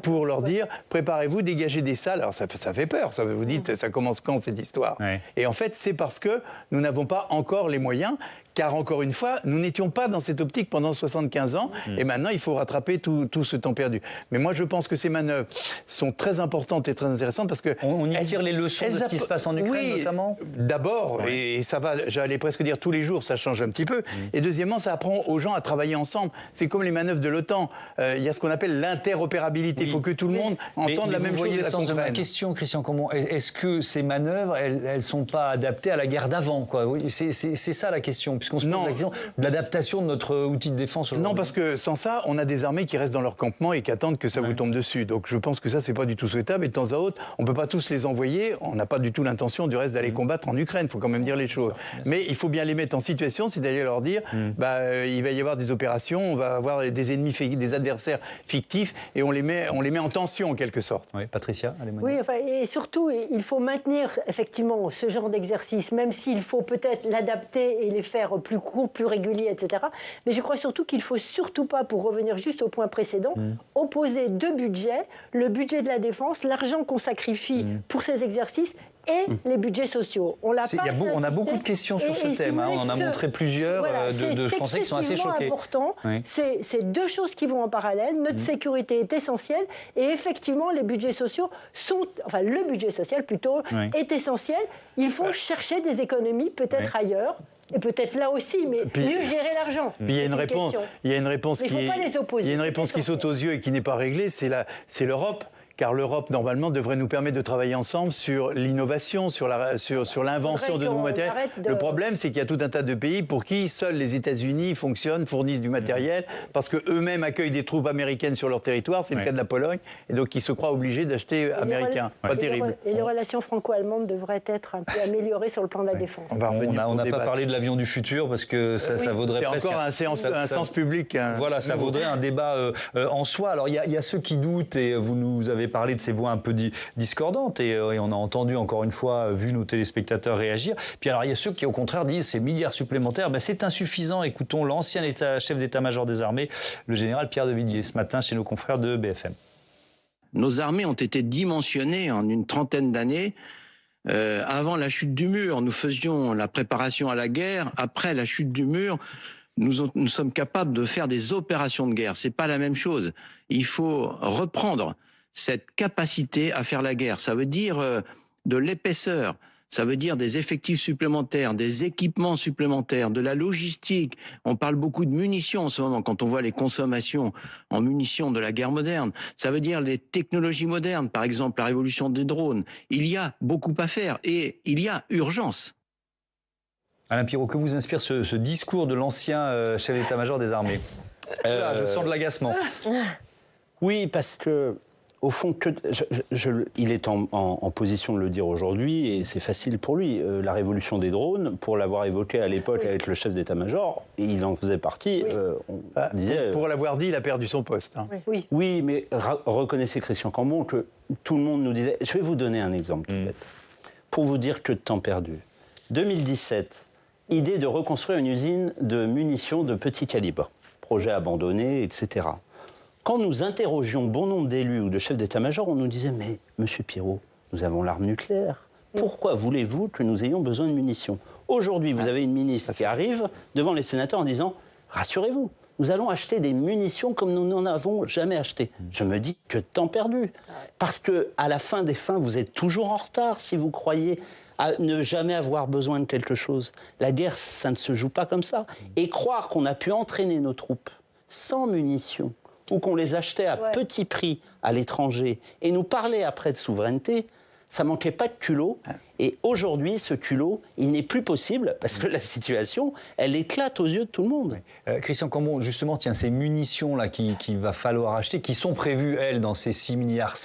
pour leur dire préparez-vous, dégagez des salles. Alors ça fait peur, ça vous dites ça commence quand cette histoire? Et en fait, c'est parce que nous n'avons pas encore les moyens. Car encore une fois, nous n'étions pas dans cette optique pendant 75 ans et maintenant il faut rattraper tout ce temps perdu. Mais moi je pense que ces manœuvres sont très importantes et très intéressantes parce que... On y tire les leçons de ce qui se passe en Ukraine notamment? D'abord, et ça va, j'allais presque dire tous les jours, ça change un petit peu. Et deuxièmement, ça apprend aux gens à travailler ensemble. C'est comme les manœuvres de l'OTAN. Il y a ce qu'on appelle l'interopérabilité. Il faut que tout le monde entende la même chose. Vous voyez le sens de ma question, Christian Cambon. Est-ce que ces manœuvres, elles ne sont pas adaptées à la guerre d'avant, quoi? Oui, c'est ça la question. Puisqu'on se pose la question de l'adaptation de notre outil de défense aujourd'hui. Non, parce que sans ça, on a des armées qui restent dans leur campement et qui attendent que ça vous tombe dessus. Donc je pense que ça, c'est pas du tout souhaitable. Et de temps à autre, on peut pas tous les envoyer. On n'a pas du tout l'intention du reste d'aller combattre en Ukraine. Il faut quand même dire les choses. Mais il faut bien les mettre en situation, c'est d'aller leur dire, il va y avoir des opérations, on va avoir des ennemis, des adversaires fictifs, et on les met en tension en quelque sorte. Oui, Patricia, allez. Oui, et surtout, il faut maintenir effectivement ce genre d'exercice, même s'il faut peut-être l'adapter et les faire salaires plus courts, plus réguliers, etc. Mais je crois surtout qu'il ne faut surtout pas, pour revenir juste au point précédent, opposer deux budgets, le budget de la défense, l'argent qu'on sacrifie pour ces exercices, et les budgets sociaux. On a beaucoup de questions sur ce thème. On en a montré plusieurs de Français qui sont assez choqués. Important. C'est deux choses qui vont en parallèle. Notre sécurité est essentielle et effectivement, les budgets sociaux le budget social plutôt est essentiel. Il faut chercher des économies peut-être ailleurs. Et peut-être là aussi, mais mieux gérer l'argent. Il y a une réponse qui saute aux yeux et qui n'est pas réglée, c'est l'Europe. Car l'Europe, normalement, devrait nous permettre de travailler ensemble sur l'innovation, sur l'invention de nouveaux matériels. Le problème, c'est qu'il y a tout un tas de pays pour qui seuls les États-Unis fournissent du matériel, parce qu'eux-mêmes accueillent des troupes américaines sur leur territoire, c'est le cas de la Pologne, et donc ils se croient obligés d'acheter américain. Pas terrible. Et les relations franco-allemandes devraient être un peu améliorées sur le plan de la défense. On n'a pas parlé de l'avion du futur, parce que ça vaudrait presque... C'est encore un sens public. Voilà, ça vaudrait un débat en soi. Alors, il y a ceux qui doutent, et vous nous avez parlé de ces voix un peu discordantes et on a entendu encore une fois, vu nos téléspectateurs réagir. Puis alors il y a ceux qui au contraire disent ces milliards supplémentaires, c'est insuffisant. Écoutons l'ancien chef d'état-major des armées, le général Pierre de Villiers, ce matin chez nos confrères de BFM. Nos armées ont été dimensionnées en une trentaine d'années. Avant la chute du mur, nous faisions la préparation à la guerre. Après la chute du mur, nous sommes capables de faire des opérations de guerre. C'est pas la même chose. Il faut reprendre cette capacité à faire la guerre. Ça veut dire de l'épaisseur, ça veut dire des effectifs supplémentaires, des équipements supplémentaires, de la logistique. On parle beaucoup de munitions en ce moment, quand on voit les consommations en munitions de la guerre moderne. Ça veut dire les technologies modernes, par exemple la révolution des drones. Il y a beaucoup à faire et il y a urgence. Alain Pirot, que vous inspire ce discours de l'ancien chef d'état-major des armées ? Je sens de l'agacement. Oui, parce que au fond, il est en position de le dire aujourd'hui, et c'est facile pour lui. La révolution des drones, pour l'avoir évoqué à l'époque avec le chef d'état-major, il en faisait partie. Pour l'avoir dit, il a perdu son poste. Oui, mais reconnaissez, Christian Cambon, que tout le monde nous disait... Je vais vous donner un exemple tout bête, pour vous dire que de temps perdu. 2017, idée de reconstruire une usine de munitions de petit calibre. Projet abandonné, etc. Quand nous interrogions bon nombre d'élus ou de chefs d'état-major, on nous disait « Mais, monsieur Pirot, nous avons l'arme nucléaire. Pourquoi voulez-vous que nous ayons besoin de munitions ?» Aujourd'hui, vous avez une ministre qui arrive devant les sénateurs en disant « Rassurez-vous, nous allons acheter des munitions comme nous n'en avons jamais acheté. » Je me dis que temps perdu. Parce qu'à la fin des fins, vous êtes toujours en retard si vous croyez à ne jamais avoir besoin de quelque chose. La guerre, ça ne se joue pas comme ça. Et croire qu'on a pu entraîner nos troupes sans munitions, ou qu'on les achetait à petit prix à l'étranger et nous parlait après de souveraineté, ça manquait pas de culot. Et aujourd'hui, ce culot, il n'est plus possible parce que la situation, elle éclate aux yeux de tout le monde. Christian Cambon, justement, ces munitions-là qu'il va falloir acheter, qui sont prévues, elles, dans ces 6,7 milliards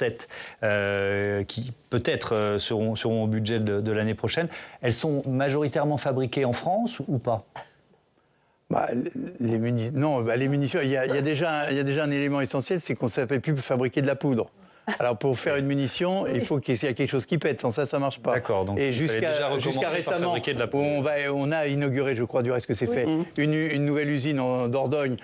qui peut-être seront au budget de l'année prochaine, elles sont majoritairement fabriquées en France ou pas ? Les munitions, il y a déjà un élément essentiel, c'est qu'on ne savait plus fabriquer de la poudre. Alors pour faire une munition, il faut qu'il y ait quelque chose qui pète, sans ça, ça ne marche pas. D'accord, donc et jusqu'à récemment, on a inauguré, je crois du reste que c'est fait, une nouvelle usine en Dordogne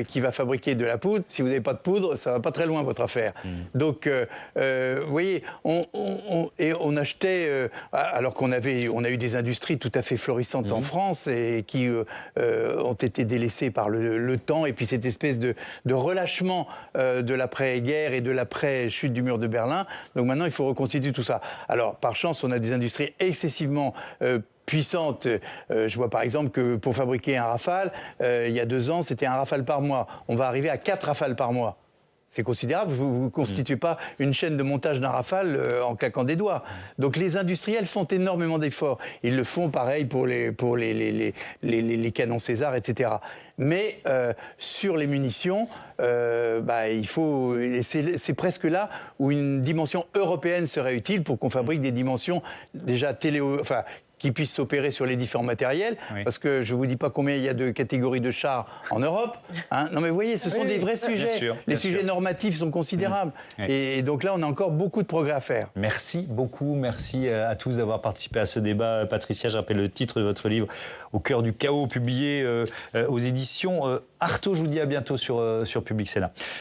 qui va fabriquer de la poudre. Si vous n'avez pas de poudre, ça ne va pas très loin votre affaire. Donc, vous voyez, on achetait, alors qu'on a eu des industries tout à fait florissantes en France et qui ont été délaissées par le temps et puis cette espèce de relâchement de l'après-guerre et de l'après-chute du mur de Berlin. Donc maintenant, il faut reconstituer tout ça. Alors, par chance, on a des industries excessivement puissantes. Je vois par exemple que pour fabriquer un Rafale, il y a 2 ans, c'était un Rafale par mois. On va arriver à 4 Rafales par mois. C'est considérable, vous ne constituez pas une chaîne de montage d'un Rafale en claquant des doigts. Donc les industriels font énormément d'efforts. Ils le font pareil pour les canons César, etc. Mais sur les munitions, il faut. C'est presque là où une dimension européenne serait utile pour qu'on fabrique des dimensions déjà qui puisse s'opérer sur les différents matériels, parce que je ne vous dis pas combien il y a de catégories de chars en Europe. Hein. Non mais vous voyez, ce sont des vrais sujets. Les sujets normatifs sont considérables. Et donc là, on a encore beaucoup de progrès à faire. Merci beaucoup, merci à tous d'avoir participé à ce débat. Patricia, je rappelle le titre de votre livre, Au cœur du chaos, publié aux éditions Artaud. Je vous dis à bientôt sur Public Sénat.